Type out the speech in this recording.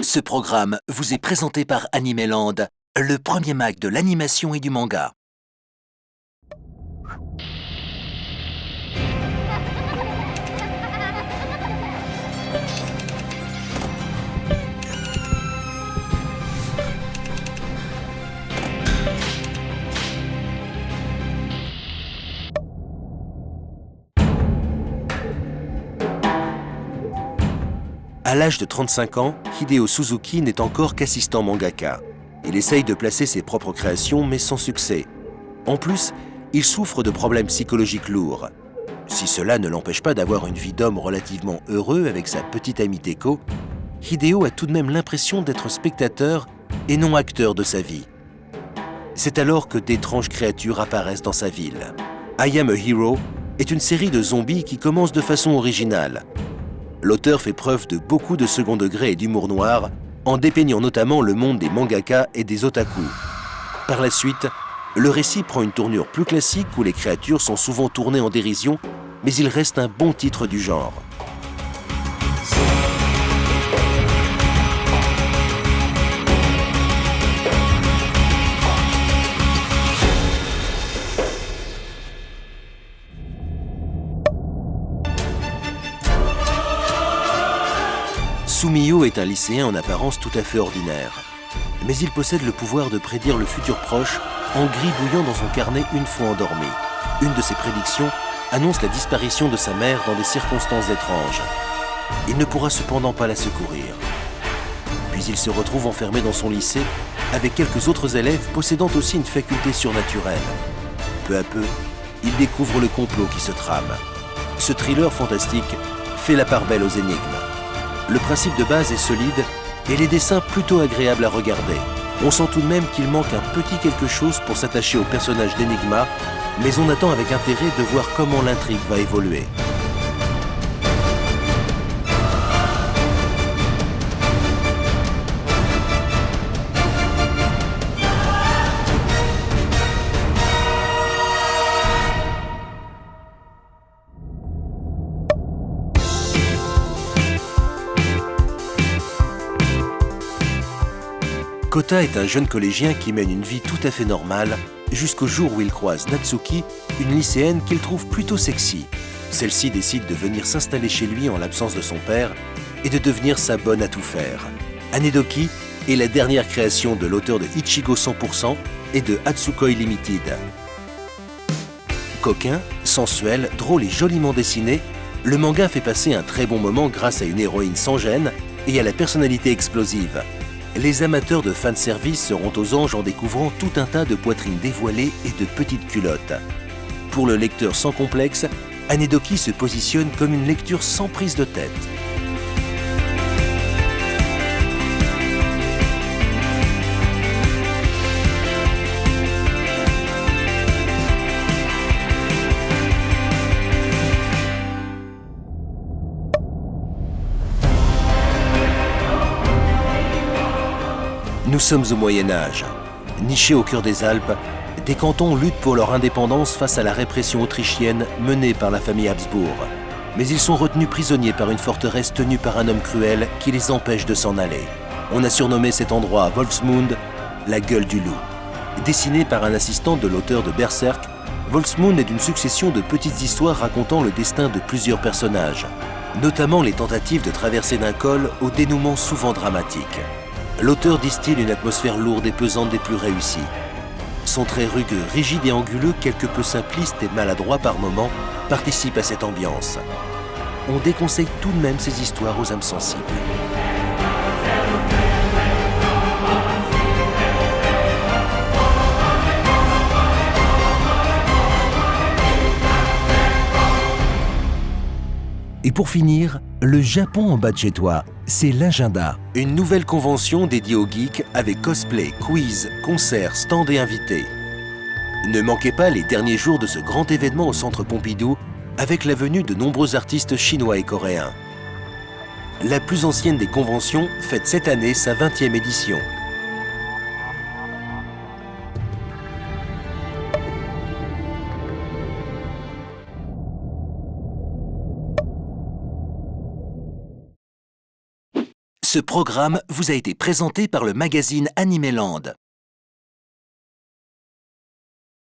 Ce programme vous est présenté par Animeland, le premier mag de l'animation et du manga. À l'âge de 35 ans, Hideo Suzuki n'est encore qu'assistant mangaka. Il essaye de placer ses propres créations, mais sans succès. En plus, il souffre de problèmes psychologiques lourds. Si cela ne l'empêche pas d'avoir une vie d'homme relativement heureux avec sa petite amie Teko, Hideo a tout de même l'impression d'être spectateur et non acteur de sa vie. C'est alors que d'étranges créatures apparaissent dans sa ville. I Am a Hero est une série de zombies qui commence de façon originale. L'auteur fait preuve de beaucoup de second degré et d'humour noir, en dépeignant notamment le monde des mangaka et des otaku. Par la suite, le récit prend une tournure plus classique où les créatures sont souvent tournées en dérision, mais il reste un bon titre du genre. Sumio est un lycéen en apparence tout à fait ordinaire. Mais il possède le pouvoir de prédire le futur proche en gribouillant dans son carnet une fois endormi. Une de ses prédictions annonce la disparition de sa mère dans des circonstances étranges. Il ne pourra cependant pas la secourir. Puis il se retrouve enfermé dans son lycée avec quelques autres élèves possédant aussi une faculté surnaturelle. Peu à peu, il découvre le complot qui se trame. Ce thriller fantastique fait la part belle aux énigmes. Le principe de base est solide et les dessins plutôt agréables à regarder. On sent tout de même qu'il manque un petit quelque chose pour s'attacher au personnage d'Enigma, mais on attend avec intérêt de voir comment l'intrigue va évoluer. Kota est un jeune collégien qui mène une vie tout à fait normale jusqu'au jour où il croise Natsuki, une lycéenne qu'il trouve plutôt sexy. Celle-ci décide de venir s'installer chez lui en l'absence de son père et de devenir sa bonne à tout faire. Anedoki est la dernière création de l'auteur de Ichigo 100% et de Hatsukoi Limited. Coquin, sensuel, drôle et joliment dessiné, le manga fait passer un très bon moment grâce à une héroïne sans gêne et à la personnalité explosive. Les amateurs de fanservice seront aux anges en découvrant tout un tas de poitrines dévoilées et de petites culottes. Pour le lecteur sans complexe, Anedoki se positionne comme une lecture sans prise de tête. Nous sommes au Moyen-Âge. Nichés au cœur des Alpes, des cantons luttent pour leur indépendance face à la répression autrichienne menée par la famille Habsbourg. Mais ils sont retenus prisonniers par une forteresse tenue par un homme cruel qui les empêche de s'en aller. On a surnommé cet endroit Wolfsmund, la gueule du loup. Dessiné par un assistant de l'auteur de Berserk, Wolfsmund est une succession de petites histoires racontant le destin de plusieurs personnages, notamment les tentatives de traverser d'un col au dénouement souvent dramatique. L'auteur distille une atmosphère lourde et pesante des plus réussies. Son trait rugueux, rigide et anguleux, quelque peu simpliste et maladroit par moments, participe à cette ambiance. On déconseille tout de même ces histoires aux âmes sensibles. Et pour finir, le Japon en bas de chez toi, c'est l'agenda. Une nouvelle convention dédiée aux geeks avec cosplay, quiz, concerts, stands et invités. Ne manquez pas les derniers jours de ce grand événement au Centre Pompidou avec la venue de nombreux artistes chinois et coréens. La plus ancienne des conventions fête cette année sa 20e édition. Ce programme vous a été présenté par le magazine Animeland.